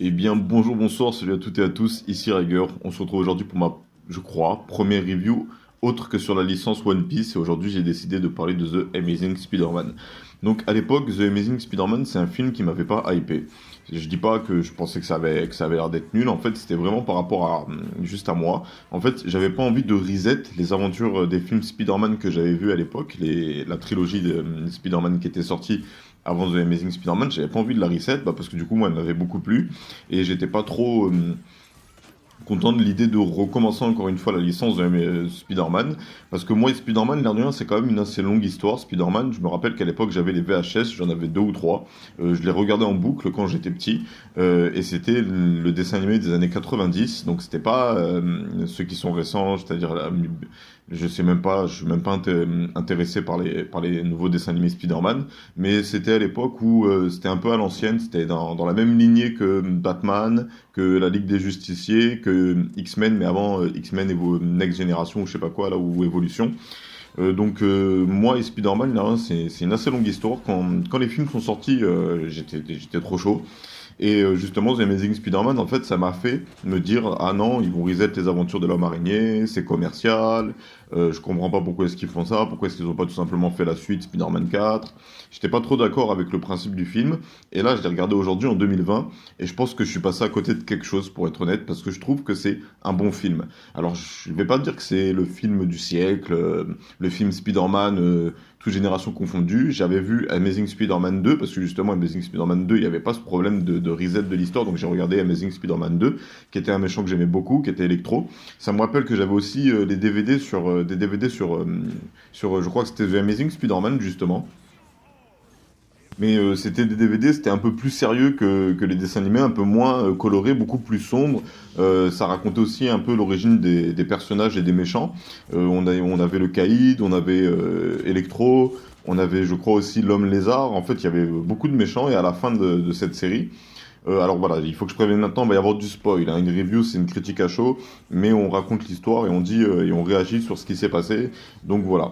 Eh bien, bonjour, bonsoir, salut à toutes et à tous, ici Raiger. On se retrouve aujourd'hui pour ma, je crois, première review autre que sur la licence One Piece. Et aujourd'hui, j'ai décidé de parler de The Amazing Spider-Man. Donc, à l'époque, The Amazing Spider-Man, c'est un film qui m'avait pas hypé. Je dis pas que je pensais que ça avait l'air d'être nul. En fait, c'était vraiment par rapport à, juste à moi. En fait, j'avais pas envie de reset les aventures des films Spider-Man que j'avais vus à l'époque, la trilogie de Spider-Man qui était sortie avant The Amazing Spider-Man. J'avais pas envie de la reset, parce que du coup, moi, elle m'avait beaucoup plu. Et j'étais pas trop content de l'idée de recommencer encore une fois la licence de Spider-Man. Parce que moi et Spider-Man, l'air de rien, c'est quand même une assez longue histoire. Spider-Man, je me rappelle qu'à l'époque, j'avais les VHS, j'en avais deux ou trois. Je les regardais en boucle quand j'étais petit. Et c'était le dessin animé des années 90. Donc c'était pas ceux qui sont récents, c'est-à-dire je sais même pas, je suis même pas intéressé par les nouveaux dessins animés Spider-Man, mais c'était à l'époque où c'était un peu à l'ancienne, c'était dans la même lignée que Batman, que la Ligue des Justiciers, que X-Men, mais avant X-Men Next Generation ou je sais pas quoi, là, ou Evolution. Donc moi et Spider-Man, là, c'est une assez longue histoire. Quand les films sont sortis, j'étais trop chaud. Et justement, The Amazing Spider-Man, en fait, ça m'a fait me dire, ah non, ils vont reset les aventures de l'homme araignée, c'est commercial, je comprends pas pourquoi est-ce qu'ils font ça, pourquoi est-ce qu'ils ont pas tout simplement fait la suite Spider-Man 4. J'étais pas trop d'accord avec le principe du film, et là, je l'ai regardé aujourd'hui en 2020, et je pense que je suis passé à côté de quelque chose, pour être honnête, parce que je trouve que c'est un bon film. Alors, je vais pas dire que c'est le film du siècle, le film Spider-Man, toute génération confondue. J'avais vu Amazing Spider-Man 2, parce que justement, Amazing Spider-Man 2, il n'y avait pas ce problème de reset de l'histoire, donc j'ai regardé Amazing Spider-Man 2, qui était un méchant que j'aimais beaucoup, qui était Electro. Ça me rappelle que j'avais aussi des DVD je crois que c'était The Amazing Spider-Man, justement. Mais c'était des DVD, c'était un peu plus sérieux que les dessins animés, un peu moins coloré, beaucoup plus sombre. Ça racontait aussi un peu l'origine des personnages et des méchants. On avait le Caïd, on avait Electro, on avait, je crois, aussi l'Homme Lézard. En fait, il y avait beaucoup de méchants et à la fin de cette série, alors voilà, il faut que je prévienne maintenant, il va y avoir du spoil, hein. Une review, c'est une critique à chaud, mais on raconte l'histoire et on dit et on réagit sur ce qui s'est passé. Donc voilà.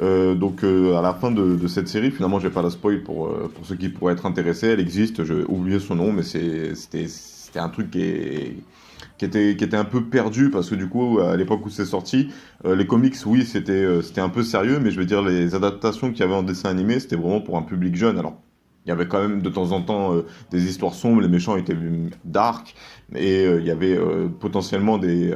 À la fin de cette série, finalement, je vais pas la spoil pour ceux qui pourraient être intéressés. Elle existe, j'ai oublié son nom, mais c'était un truc qui était un peu perdu parce que du coup, à l'époque où c'est sorti, les comics, oui, c'était un peu sérieux, mais je veux dire, les adaptations qu'il y avait en dessin animé, c'était vraiment pour un public jeune. Alors, il y avait quand même de temps en temps des histoires sombres, les méchants étaient dark, et il y avait potentiellement des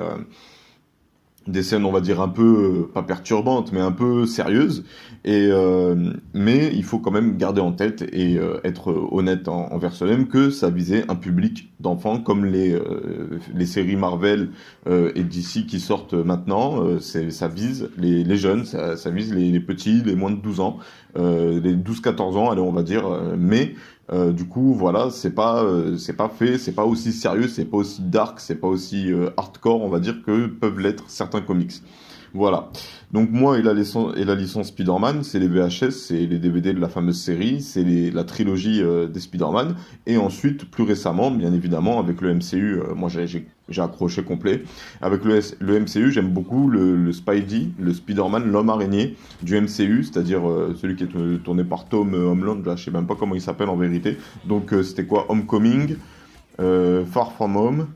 scènes, on va dire, un peu, pas perturbantes, mais un peu sérieuses. Mais il faut quand même garder en tête et être honnête envers soi-même que ça visait un public d'enfants comme les séries Marvel et DC qui sortent maintenant. Ça vise les jeunes, ça vise les petits, les moins de 12 ans, les 12-14 ans, allez, on va dire. Mais du coup, voilà, c'est pas fait, c'est pas aussi sérieux, c'est pas aussi dark, c'est pas aussi hardcore, on va dire, que peuvent l'être certains comics. Voilà. Donc moi et la licence Spider-Man, c'est les VHS, c'est les DVD de la fameuse série, c'est la trilogie des Spider-Man, et ensuite, plus récemment, bien évidemment, avec le MCU, moi j'ai accroché complet. Avec le MCU, j'aime beaucoup le Spidey, le Spider-Man, l'homme araignée du MCU, c'est-à-dire celui qui est tourné par Tom Holland, là, je sais même pas comment il s'appelle en vérité. Donc c'était quoi? Homecoming, Far From Home,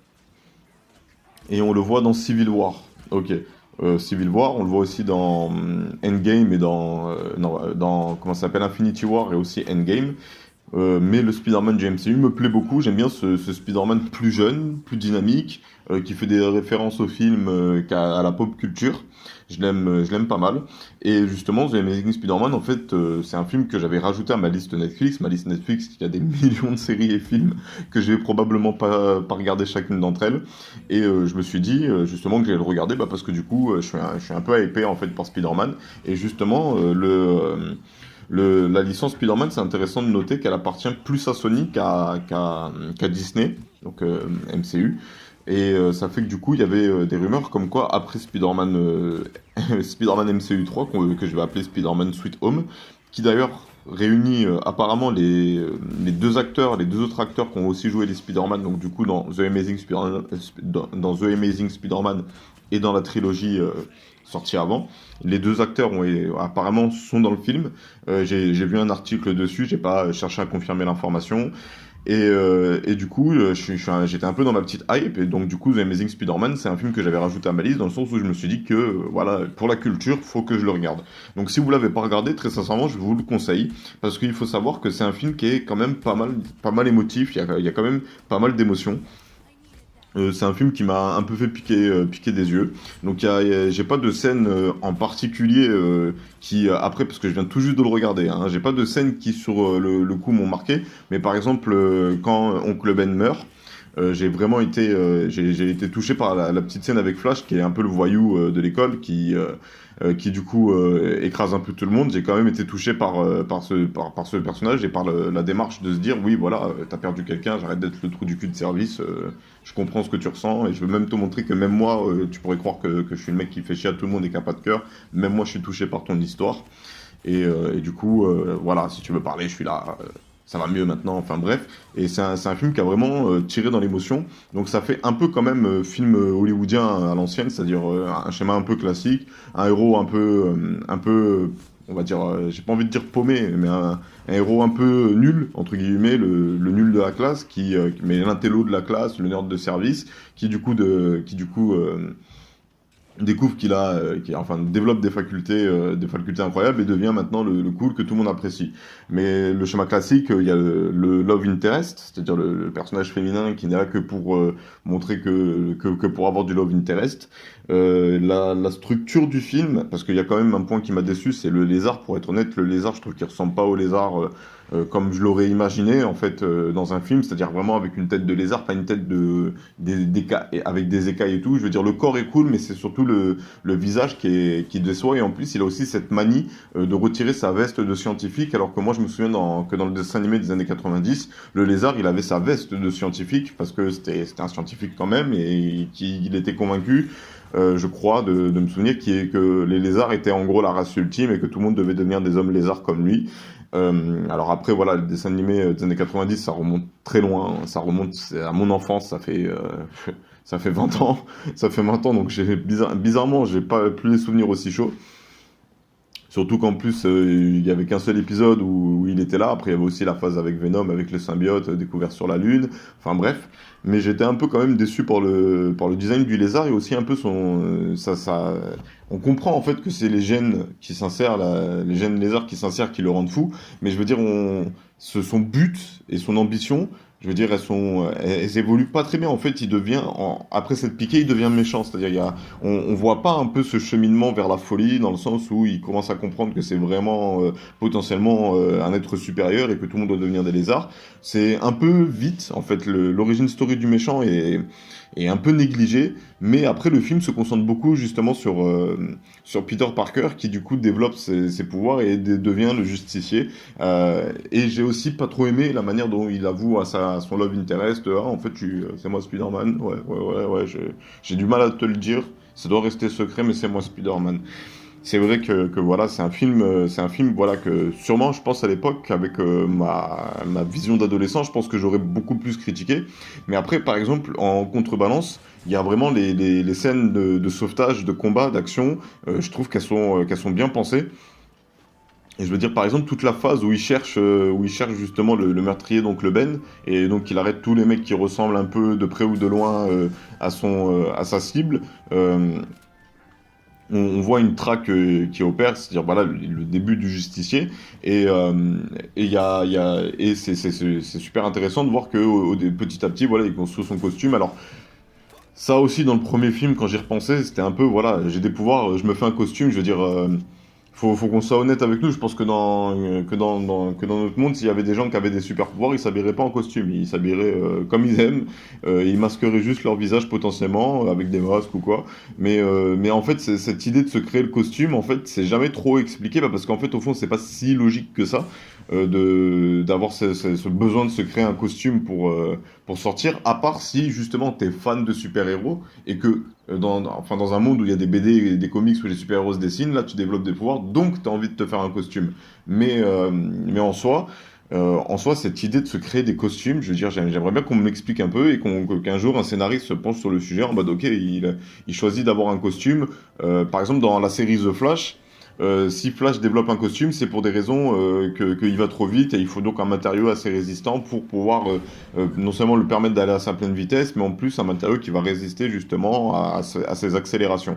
et on le voit dans Civil War. Ok. Civil War, on le voit aussi dans Endgame et dans comment ça s'appelle, Infinity War et aussi Endgame. Mais le Spider-Man du MCU me plaît beaucoup. J'aime bien ce Spider-Man plus jeune, plus dynamique, qui fait des références au film, à la pop culture. Je l'aime pas mal. Et justement, The Amazing Spider-Man, en fait, c'est un film que j'avais rajouté à ma liste Netflix qui a des millions de séries et films que je vais probablement pas regarder chacune d'entre elles. Et je me suis dit justement que j'allais le regarder, parce que du coup, je suis un peu hypé en fait par Spider-Man. Et justement, la licence Spider-Man, c'est intéressant de noter qu'elle appartient plus à Sony qu'à Disney, donc MCU. Et ça fait que du coup, il y avait des rumeurs comme quoi, après Spider-Man Spider-Man MCU 3, que je vais appeler Spider-Man Sweet Home, qui d'ailleurs réunit apparemment les deux acteurs, les deux autres acteurs qui ont aussi joué les Spider-Man, donc du coup dans The Amazing Spider-Man, dans The Amazing Spider-Man et dans la trilogie sortie avant. Les deux acteurs apparemment sont dans le film. J'ai vu un article dessus, j'ai pas cherché à confirmer l'information. Et du coup, j'étais un peu dans ma petite hype, et donc du coup, The Amazing Spider-Man, c'est un film que j'avais rajouté à ma liste, dans le sens où je me suis dit que, voilà, pour la culture, faut que je le regarde. Donc si vous l'avez pas regardé, très sincèrement, je vous le conseille, parce qu'il faut savoir que c'est un film qui est quand même pas mal émotif, il y a quand même pas mal d'émotions. C'est un film qui m'a un peu fait piquer des yeux. Donc j'ai pas de scène en particulier qui après parce que je viens tout juste de le regarder. Hein, j'ai pas de scène qui sur le coup m'ont marqué. Mais par exemple quand Oncle Ben meurt, j'ai été touché par la petite scène avec Flash qui est un peu le voyou de l'école qui du coup écrase un peu tout le monde. J'ai quand même été touché par ce personnage et par la démarche de se dire oui voilà t'as perdu quelqu'un, j'arrête d'être le trou du cul de service, je comprends ce que tu ressens et je veux même te montrer que même moi tu pourrais croire que je suis le mec qui fait chier à tout le monde et qui a pas de cœur, même moi je suis touché par ton histoire et du coup voilà si tu veux parler je suis là. Ça va mieux maintenant, enfin bref. Et c'est un film qui a vraiment tiré dans l'émotion. Donc ça fait un peu quand même film hollywoodien à l'ancienne, c'est-à-dire un schéma un peu classique, un héros un peu, on va dire, j'ai pas envie de dire paumé, mais un héros un peu nul, entre guillemets, le nul de la classe, mais l'intello de la classe, le nerd de service, qui du coup découvre enfin, développe des facultés incroyables et devient maintenant le cool que tout le monde apprécie. Mais le schéma classique, il y a le love interest, c'est-à-dire le personnage féminin qui n'est là que pour montrer que pour avoir du love interest. La structure du film, parce qu'il y a quand même un point qui m'a déçu, c'est le lézard. Pour être honnête, le lézard, je trouve qu'il ressemble pas au lézard comme je l'aurais imaginé en fait dans un film, c'est-à-dire vraiment avec une tête de lézard, pas une tête avec des écailles et tout. Je veux dire, le corps est cool, mais c'est surtout le visage qui déçoit. Et en plus, il a aussi cette manie de retirer sa veste de scientifique, alors que moi, je me souviens que dans le dessin animé des années 90, le lézard, il avait sa veste de scientifique, parce que c'était un scientifique quand même, et qu'il était convaincu je crois, de me souvenir que les lézards étaient en gros la race ultime et que tout le monde devait devenir des hommes lézards comme lui. Alors après, voilà, le dessin animé des années 90, ça remonte très loin, ça remonte à mon enfance, ça fait 20 ans, ça fait 20 ans, donc bizarrement, j'ai pas plus les souvenirs aussi chauds. Surtout qu'en plus, il y avait qu'un seul épisode où il était là. Après, il y avait aussi la phase avec Venom, avec le symbiote découvert sur la Lune. Enfin bref. Mais j'étais un peu quand même déçu par le design du lézard et aussi un peu on comprend en fait que c'est les gènes qui s'insèrent, les gènes lézards qui s'insèrent qui le rendent fou. Mais je veux dire, son but et son ambition, je veux dire, elles évoluent pas très bien. En fait, après cette piquée, il devient méchant. C'est-à-dire, on voit pas un peu ce cheminement vers la folie dans le sens où il commence à comprendre que c'est vraiment potentiellement un être supérieur et que tout le monde doit devenir des lézards. C'est un peu vite, en fait, l'origine story du méchant est un peu négligée, mais après le film se concentre beaucoup justement sur Peter Parker qui du coup développe ses pouvoirs et devient le justicier. Et j'ai aussi pas trop aimé la manière dont il avoue à son love interest, ah en fait c'est moi Spider-Man, ouais, j'ai du mal à te le dire, ça doit rester secret mais c'est moi Spider-Man. C'est vrai que voilà, c'est un film voilà que sûrement je pense à l'époque avec ma vision d'adolescent, je pense que j'aurais beaucoup plus critiqué. Mais après, par exemple, en contrebalance, il y a vraiment les scènes de sauvetage, de combat, d'action. Je trouve qu'elles sont bien pensées. Et je veux dire, par exemple, toute la phase où il cherche justement le meurtrier, donc le Ben, et donc il arrête tous les mecs qui ressemblent un peu de près ou de loin à sa cible. On voit une traque qui opère, c'est-à-dire voilà le début du justicier, et c'est super intéressant de voir que petit à petit voilà il construit son costume. Alors ça aussi dans le premier film quand j'y repensais c'était un peu voilà j'ai des pouvoirs, je me fais un costume, je veux dire faut qu'on soit honnête avec nous. Je pense que que dans notre monde, s'il y avait des gens qui avaient des super pouvoirs, ils s'habilleraient pas en costume. Ils s'habilleraient comme ils aiment. Ils masqueraient juste leur visage potentiellement avec des masques ou quoi. Mais en fait, cette idée de se créer le costume, en fait, c'est jamais trop expliqué parce qu'en fait, au fond, c'est pas si logique que ça d'avoir ce besoin de se créer un costume pour sortir. À part si justement t'es fan de super-héros et que enfin, dans un monde où il y a des BD et des comics où les super-héros se dessinent, là tu développes des pouvoirs, donc tu as envie de te faire un costume. Mais en soi, cette idée de se créer des costumes, je veux dire, j'aimerais bien qu'on me l'explique un peu et qu'un jour un scénariste se penche sur le sujet en mode ok, il choisit d'avoir un costume. Par exemple, dans la série The Flash, Si Flash développe un costume, c'est pour des raisons qu'il va trop vite et il faut donc un matériau assez résistant pour pouvoir non seulement le permettre d'aller à sa pleine vitesse, mais en plus un matériau qui va résister justement à ces accélérations.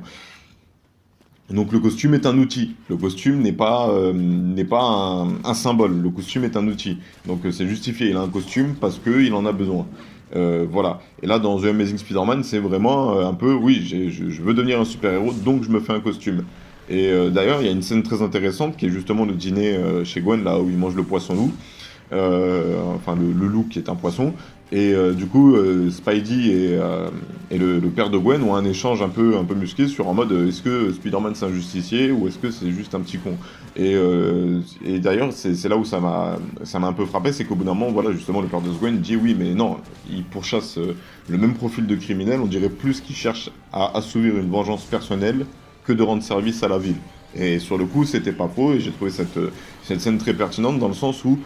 Donc le costume est un outil. Le costume n'est pas un symbole. Le costume est un outil. Donc c'est justifié. Il a un costume parce qu'il en a besoin. Voilà. Et là, dans The Amazing Spider-Man, c'est vraiment un peu, oui, je veux devenir un super-héros, donc je me fais un costume. Et d'ailleurs, il y a une scène très intéressante qui est justement le dîner chez Gwen, là où il mange le poisson-loup. Enfin le loup qui est un poisson. Et du coup, Spidey et le père de Gwen ont un échange un peu musclé sur en mode est-ce que Spider-Man c'est un justicier ou est-ce que c'est juste un petit con. Et d'ailleurs, c'est là où ça m'a un peu frappé, c'est qu'au bout d'un moment, voilà, justement, le père de Gwen dit oui, mais non, il pourchasse le même profil de criminel, on dirait plus qu'il cherche à assouvir une vengeance personnelle que de rendre service à la ville. Et sur le coup, c'était pas faux, et j'ai trouvé cette scène très pertinente dans le sens où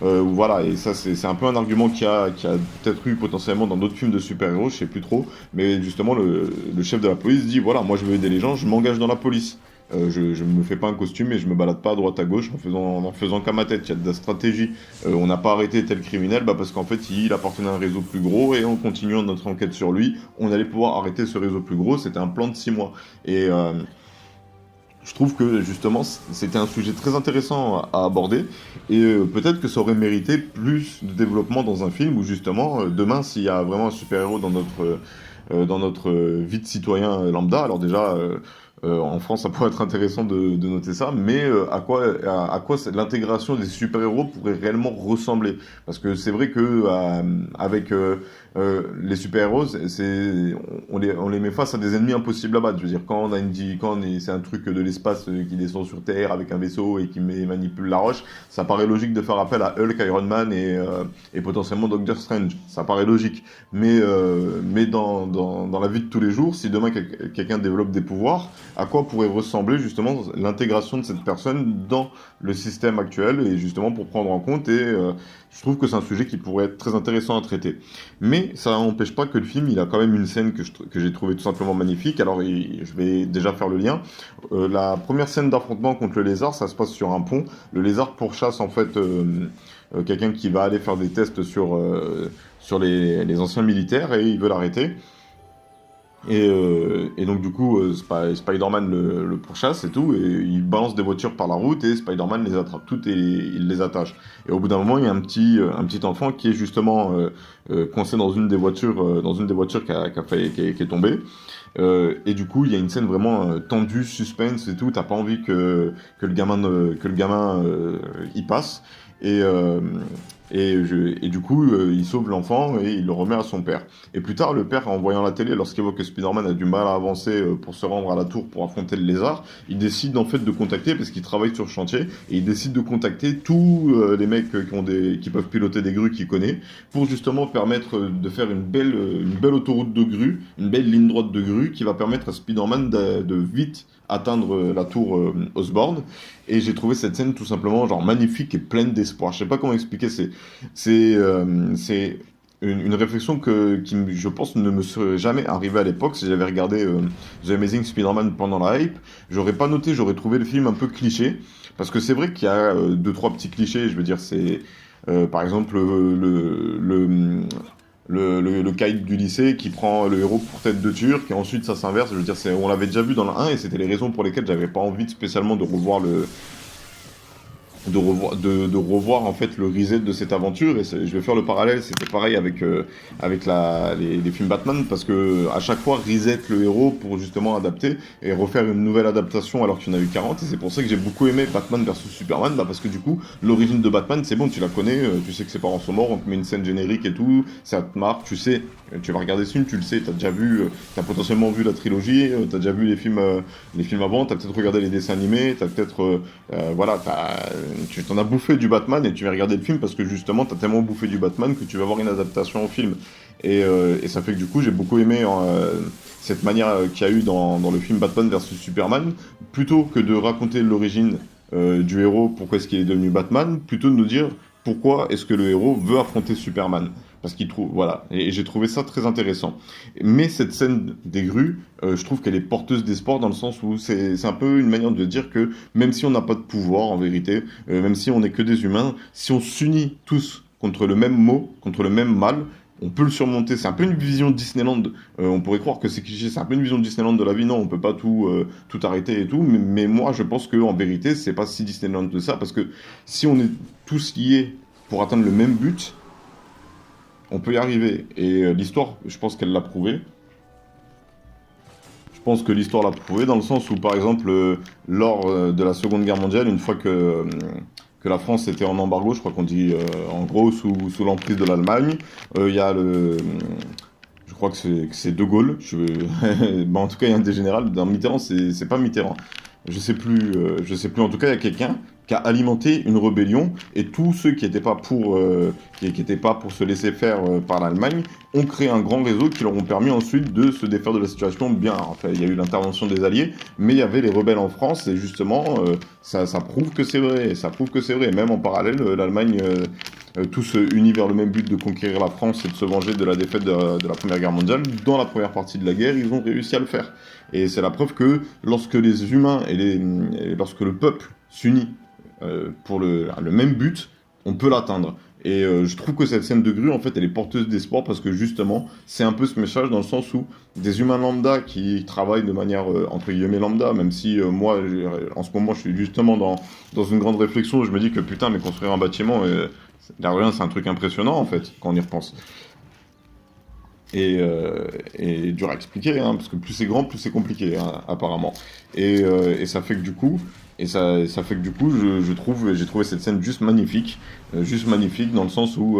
voilà, et ça c'est un peu un argument qu'il y a peut-être eu potentiellement dans d'autres films de super-héros, je sais plus trop, mais justement le chef de la police dit voilà, moi je veux aider les gens, je m'engage dans la police. Je me fais pas un costume et je me balade pas à droite à gauche en faisant qu'à ma tête. Il y a de la stratégie. On n'a pas arrêté tel criminel bah parce qu'en fait il appartenait à un réseau plus gros et en continuant notre enquête sur lui, on allait pouvoir arrêter ce réseau plus gros. C'était un plan de 6 mois. Et je trouve que justement c'était un sujet très intéressant à aborder et peut-être que ça aurait mérité plus de développement dans un film où justement demain s'il y a vraiment un super-héros dans notre vie de citoyen lambda, alors déjà en France ça pourrait être intéressant de noter ça, mais à quoi l'intégration des super-héros pourrait réellement ressembler? Parce que c'est vrai que avec les super-héros, on les met face à des ennemis impossibles à battre. Je veux dire, c'est un truc de l'espace qui descend sur Terre avec un vaisseau et qui manipule la roche, ça paraît logique de faire appel à Hulk, Iron Man et potentiellement Doctor Strange. Ça paraît logique. Mais dans la vie de tous les jours, si demain quelqu'un développe des pouvoirs, à quoi pourrait ressembler justement l'intégration de cette personne dans le système actuel et justement pour prendre en compte je trouve que c'est un sujet qui pourrait être très intéressant à traiter. Mais ça n'empêche pas que le film, il a quand même une scène que j'ai trouvé tout simplement magnifique. Alors, je vais déjà faire le lien. La première scène d'affrontement contre le lézard, ça se passe sur un pont. Le lézard pourchasse en fait quelqu'un qui va aller faire des tests sur les anciens militaires et il veut l'arrêter. Et donc du coup, Spider-Man le pourchasse et tout, et il balance des voitures par la route et Spider-Man les attrape toutes et il les attache. Et au bout d'un moment, il y a un petit enfant qui est justement coincé dans une des voitures qui est tombée. Et du coup, il y a une scène vraiment tendue, suspense et tout. T'as pas envie que le gamin y passe. Et, euh, et du coup, il sauve l'enfant et il le remet à son père. Et plus tard, le père, en voyant la télé, lorsqu'il voit que Spider-Man a du mal à avancer pour se rendre à la tour pour affronter le lézard, il décide en fait de contacter, parce qu'il travaille sur le chantier, et il décide de contacter tous les mecs qui peuvent piloter des grues qu'il connaît, pour justement permettre de faire une belle autoroute de grues, une belle ligne droite de grues, qui va permettre à Spider-Man de vite atteindre la tour Osborn. Et j'ai trouvé cette scène tout simplement genre magnifique et pleine d'espoir. Je sais pas comment expliquer, c'est une réflexion je pense, ne me serait jamais arrivée à l'époque si j'avais regardé The Amazing Spider-Man pendant la hype. J'aurais pas noté, j'aurais trouvé le film un peu cliché. Parce que c'est vrai qu'il y a deux, trois petits clichés. Je veux dire, c'est par exemple le kite du lycée qui prend le héros pour tête de turc et ensuite ça s'inverse. Je veux dire, on l'avait déjà vu dans le 1 et c'était les raisons pour lesquelles j'avais pas envie spécialement de revoir en fait le reset de cette aventure. Et je vais faire le parallèle, c'était pareil avec les films Batman, parce que à chaque fois reset le héros pour justement adapter et refaire une nouvelle adaptation alors qu'il y en a eu 40. Et c'est pour ça que j'ai beaucoup aimé Batman versus Superman, bah parce que du coup l'origine de Batman c'est bon, tu la connais, tu sais que ses parents sont morts, on te met une scène générique et tout, ça te marque, tu sais, tu vas regarder ce film, tu le sais, t'as déjà vu, t'as potentiellement vu la trilogie, t'as déjà vu les films avant, t'as peut-être regardé les dessins animés, t'as peut-être voilà, tu t'en as bouffé du Batman et tu vas regarder le film parce que justement t'as tellement bouffé du Batman que tu vas voir une adaptation au film. Et ça fait que du coup j'ai beaucoup aimé cette manière qu'il y a eu dans le film Batman versus Superman, plutôt que de raconter l'origine du héros, pourquoi est-ce qu'il est devenu Batman, plutôt de nous dire pourquoi est-ce que le héros veut affronter Superman. parce qu'il trouve, voilà, et j'ai trouvé ça très intéressant. Mais cette scène des grues, je trouve qu'elle est porteuse d'espoir dans le sens où c'est un peu une manière de dire que même si on n'a pas de pouvoir en vérité, même si on n'est que des humains, si on s'unit tous contre le même mot, contre le même mal, on peut le surmonter. C'est un peu une vision Disneyland. On pourrait croire que c'est cliché, c'est un peu une vision Disneyland de la vie. Non, on peut pas tout arrêter et tout. Mais moi, je pense que en vérité, c'est pas si Disneyland que ça, parce que si on est tous liés pour atteindre le même but, on peut y arriver. Et l'histoire, je pense qu'elle l'a prouvé. Je pense que l'histoire l'a prouvé dans le sens où, par exemple, lors de la Seconde Guerre mondiale, une fois que la France était en embargo, je crois qu'on dit en gros sous l'emprise de l'Allemagne, il y a je crois que c'est De Gaulle, bah, en tout cas il y a un des généraux, dans Mitterrand c'est pas Mitterrand, je sais plus, en tout cas il y a quelqu'un qui a alimenté une rébellion et tous ceux qui n'étaient pas qui étaient pas pour se laisser faire par l'Allemagne ont créé un grand réseau qui leur ont permis ensuite de se défaire de la situation bien. Enfin, il y a eu l'intervention des Alliés, mais il y avait les rebelles en France et justement ça prouve que c'est vrai, ça prouve que c'est vrai. Même en parallèle, l'Allemagne tous unis vers le même but de conquérir la France et de se venger de la défaite de la Première Guerre mondiale. Dans la première partie de la guerre, ils ont réussi à le faire. Et c'est la preuve que lorsque les humains et lorsque le peuple s'unit pour le même but, on peut l'atteindre. Et je trouve que cette scène de grue, en fait, elle est porteuse d'espoir parce que justement, c'est un peu ce message dans le sens où des humains lambda qui travaillent de manière entre guillemets lambda, même si moi, en ce moment, je suis justement dans une grande réflexion où je me dis que putain, mais construire un bâtiment, rien, c'est un truc impressionnant en fait, quand on y repense. Et dur à expliquer, hein, parce que plus c'est grand, plus c'est compliqué, hein, apparemment. Et ça fait que du coup, ça fait que du coup, j'ai trouvé cette scène juste magnifique dans le sens où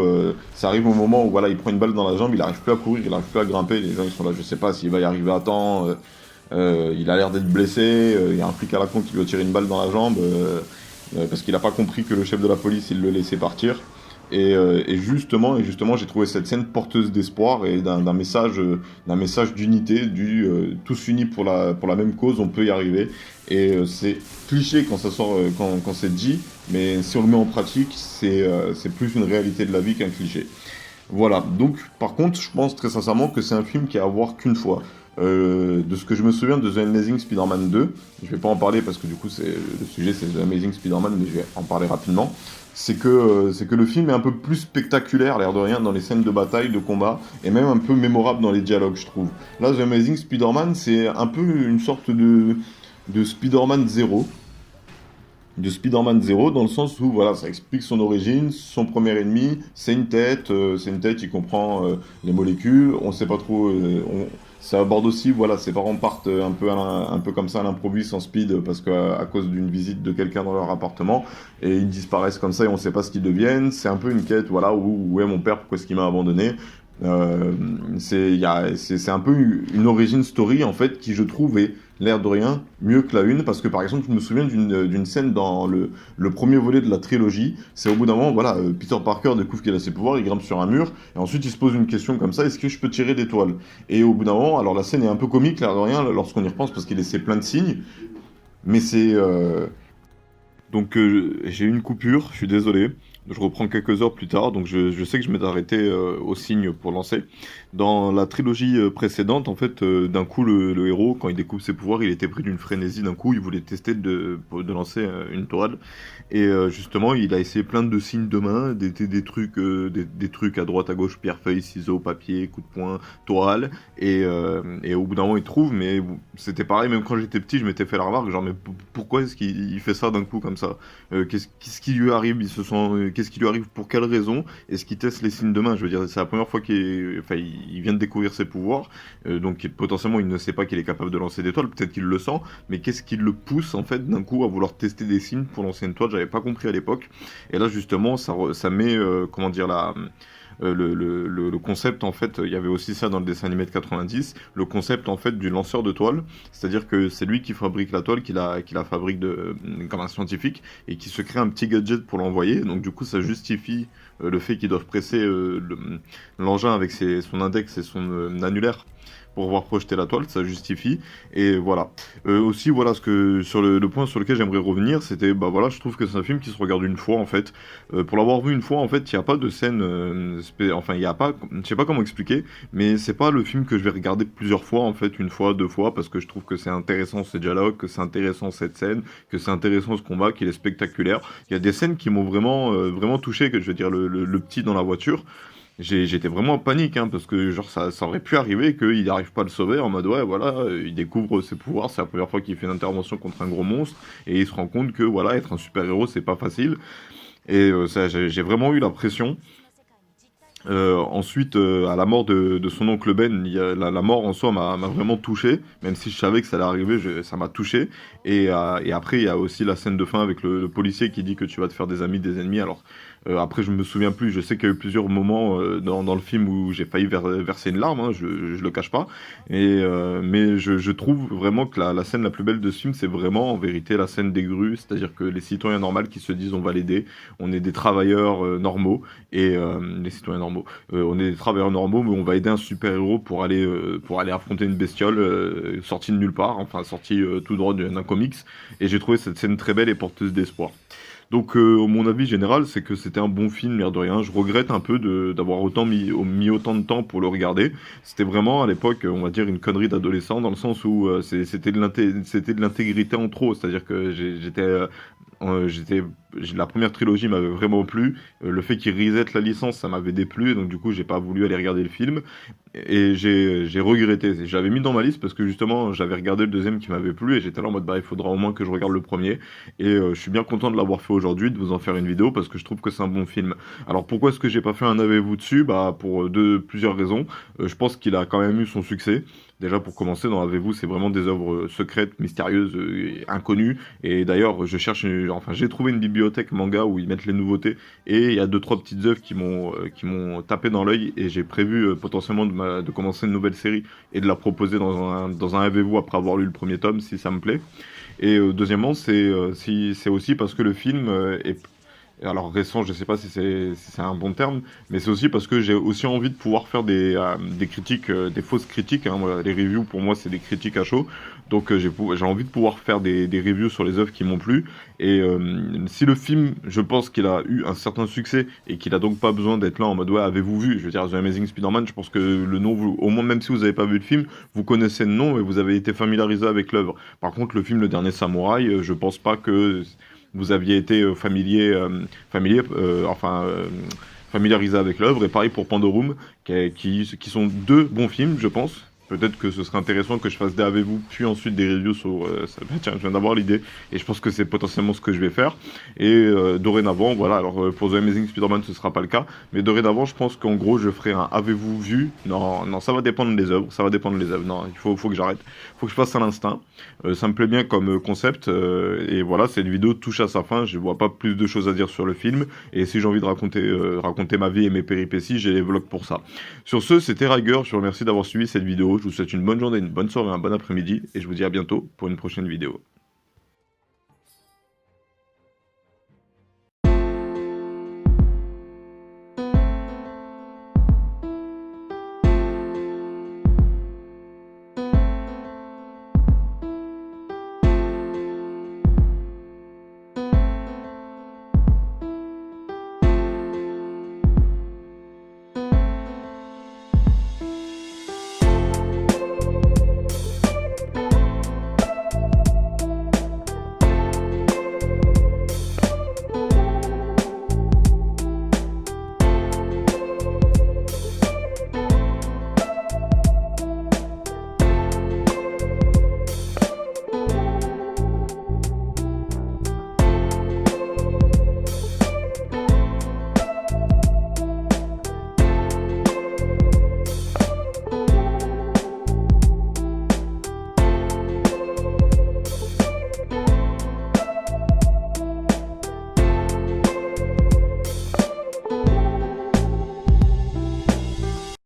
ça arrive au moment où voilà, il prend une balle dans la jambe, il arrive plus à courir, il arrive plus à grimper, les gens ils sont là, je sais pas s'il va y arriver à temps, il a l'air d'être blessé, il y a un flic à la con qui lui a tiré une balle dans la jambe parce qu'il a pas compris que le chef de la police il le laissait partir. Et justement, j'ai trouvé cette scène porteuse d'espoir et d'un message d'unité, tous unis pour la même cause, on peut y arriver. Et c'est cliché quand ça sort, quand c'est dit, mais si on le met en pratique, c'est plus une réalité de la vie qu'un cliché. Voilà. Donc, par contre, je pense très sincèrement que c'est un film qui est à voir qu'une fois. De ce que je me souviens de The Amazing Spider-Man 2, je vais pas en parler parce que du coup le sujet c'est The Amazing Spider-Man, mais je vais en parler rapidement. C'est que le film est un peu plus spectaculaire, l'air de rien, dans les scènes de bataille, de combat, et même un peu mémorable dans les dialogues, je trouve. Là, The Amazing Spider-Man, c'est un peu une sorte de Spider-Man 0, dans le sens où voilà, ça explique son origine, son premier ennemi, c'est une tête, il comprend les molécules, on sait pas trop, ça aborde aussi, voilà, ses parents partent un peu comme ça à l'improviste en speed parce à cause d'une visite de quelqu'un dans leur appartement et ils disparaissent comme ça et on sait pas ce qu'ils deviennent, c'est un peu une quête, voilà, où est mon père, pourquoi est-ce qu'il m'a abandonné. C'est un peu une origin story en fait qui je trouve est l'air de rien mieux que la une parce que par exemple je me souviens d'une scène dans le premier volet de la trilogie, c'est au bout d'un moment voilà Peter Parker découvre qu'il a ses pouvoirs, il grimpe sur un mur et ensuite il se pose une question comme ça, est-ce que je peux tirer des toiles, et au bout d'un moment alors la scène est un peu comique l'air de rien lorsqu'on y repense parce qu'il laissait plein de signes, mais donc j'ai eu une coupure, je suis désolé. Je reprends quelques heures plus tard, donc je sais que je m'étais arrêté au signe pour lancer. Dans la trilogie précédente, en fait, d'un coup, le héros, quand il découvre ses pouvoirs, il était pris d'une frénésie. D'un coup, il voulait tester de lancer une toile. Et justement, il a essayé plein de signes de main, des trucs, des trucs à droite, à gauche, pierre, feuille, ciseaux, papier, coup de poing, toile. Et au bout d'un moment, il trouve, mais c'était pareil, même quand j'étais petit, je m'étais fait la remarque, genre, mais pourquoi est-ce qu'il fait ça d'un coup comme ça? Qu'est-ce qui lui arrive? Qu'est-ce qui lui arrive? Pour quelle raison? Est-ce qu'il teste les signes de main? Je veux dire, c'est la première fois il vient de découvrir ses pouvoirs, donc potentiellement il ne sait pas qu'il est capable de lancer des toiles, peut-être qu'il le sent, mais qu'est-ce qui le pousse en fait d'un coup à vouloir tester des signes pour lancer une toile? J'avais pas compris à l'époque. Et là justement, ça met, comment dire, le concept, en fait, il y avait aussi ça dans le dessin animé de 90, le concept en fait du lanceur de toile, c'est-à-dire que c'est lui qui fabrique la toile, qui la fabrique comme un scientifique, et qui se crée un petit gadget pour l'envoyer, donc du coup ça justifie le fait qu'ils doivent presser l'engin avec son index et son annulaire pour avoir projeté la toile, ça justifie. Et voilà. Aussi, voilà, sur le point sur lequel j'aimerais revenir, c'était, bah voilà, je trouve que c'est un film qui se regarde une fois, en fait. Pour l'avoir vu une fois, en fait, il n'y a pas de scène, enfin, il n'y a pas, je sais pas comment expliquer, mais c'est pas le film que je vais regarder plusieurs fois, en fait, une fois, deux fois, parce que je trouve que c'est intéressant ces dialogues, que c'est intéressant cette scène, que c'est intéressant ce combat, qu'il est spectaculaire. Il y a des scènes qui m'ont vraiment touché, que je veux dire, le petit dans la voiture. J'étais vraiment en panique, hein, parce que genre ça aurait pu arriver qu'il n'arrive pas à le sauver en mode ouais voilà, il découvre ses pouvoirs, c'est la première fois qu'il fait une intervention contre un gros monstre et il se rend compte que voilà être un super héros c'est pas facile et ça j'ai vraiment eu la pression. Ensuite, à la mort de son oncle Ben, la mort en soi m'a vraiment touché, même si je savais que ça allait arriver, ça m'a touché. Et après, il y a aussi la scène de fin avec le policier qui dit que tu vas te faire des amis, des ennemis. Alors, après, je me souviens plus, je sais qu'il y a eu plusieurs moments dans le film où j'ai failli verser une larme, hein, je le cache pas. Mais je trouve vraiment que la scène la plus belle de ce film, c'est vraiment en vérité la scène des grues, c'est-à-dire que les citoyens normaux qui se disent on va l'aider, on est des travailleurs normaux, et les citoyens normaux. On est des travailleurs normaux, mais on va aider un super-héros pour aller affronter une bestiole sortie de nulle part, enfin sortie tout droit d'un comics. Et j'ai trouvé cette scène très belle et porteuse d'espoir. Donc, mon avis général, c'est que c'était un bon film, l'air de rien. Je regrette un peu d'avoir mis autant de temps pour le regarder. C'était vraiment, à l'époque, on va dire, une connerie d'adolescent, dans le sens où c'était de l'intégrité en trop. C'est-à-dire que j'étais, la première trilogie m'avait vraiment plu. Le fait qu'il reset la licence, ça m'avait déplu. Et donc, du coup, j'ai pas voulu aller regarder le film. Et j'ai regretté. J'avais mis dans ma liste parce que justement, j'avais regardé le deuxième qui m'avait plu. Et j'étais là en mode, bah, il faudra au moins que je regarde le premier. Et je suis bien content de l'avoir fait aujourd'hui, de vous en faire une vidéo parce que je trouve que c'est un bon film. Alors pourquoi est-ce que j'ai pas fait un avez-vous dessus? Bah pour plusieurs raisons. Je pense qu'il a quand même eu son succès. Déjà pour commencer, dans Avez-vous, c'est vraiment des œuvres secrètes, mystérieuses, inconnues. Et d'ailleurs, enfin j'ai trouvé une bibliothèque manga où ils mettent les nouveautés. Et il y a deux trois petites œuvres qui m'ont tapé dans l'œil. Et j'ai prévu potentiellement de commencer une nouvelle série et de la proposer dans un Avez-vous après avoir lu le premier tome si ça me plaît. Et deuxièmement, c'est aussi parce que le film est alors récent, je sais pas si c'est un bon terme, mais c'est aussi parce que j'ai aussi envie de pouvoir faire des critiques, des fausses critiques. Hein. Les reviews pour moi c'est des critiques à chaud, donc j'ai envie de pouvoir faire des reviews sur les œuvres qui m'ont plu. Et si le film, je pense qu'il a eu un certain succès et qu'il a donc pas besoin d'être là en mode ouais avez-vous vu? Je veux dire The Amazing Spider-Man, je pense que le nom, au moins même si vous avez pas vu le film, vous connaissez le nom et vous avez été familiarisé avec l'œuvre. Par contre le film Le Dernier Samouraï, je pense pas que vous aviez été familiarisé avec l'œuvre. Et pareil pour Pandorum, qui sont deux bons films, je pense. Peut-être que ce serait intéressant que je fasse des avez-vous, puis ensuite des reviews sur ça. Tiens, je viens d'avoir l'idée, et je pense que c'est potentiellement ce que je vais faire. Et dorénavant, voilà, alors pour The Amazing Spider-Man, ce sera pas le cas, mais dorénavant, je pense qu'en gros, je ferai un avez-vous vu? Non, non, ça va dépendre des œuvres, ça va dépendre des œuvres. Non, faut que j'arrête, faut que je fasse à l'instinct. Ça me plaît bien comme concept, et voilà, cette vidéo touche à sa fin. Je vois pas plus de choses à dire sur le film, et si j'ai envie de raconter ma vie et mes péripéties, j'ai les vlogs pour ça. Sur ce, c'était Riger, je vous remercie d'avoir suivi cette vidéo. Je vous souhaite une bonne journée, une bonne soirée, un bon après-midi, et je vous dis à bientôt pour une prochaine vidéo.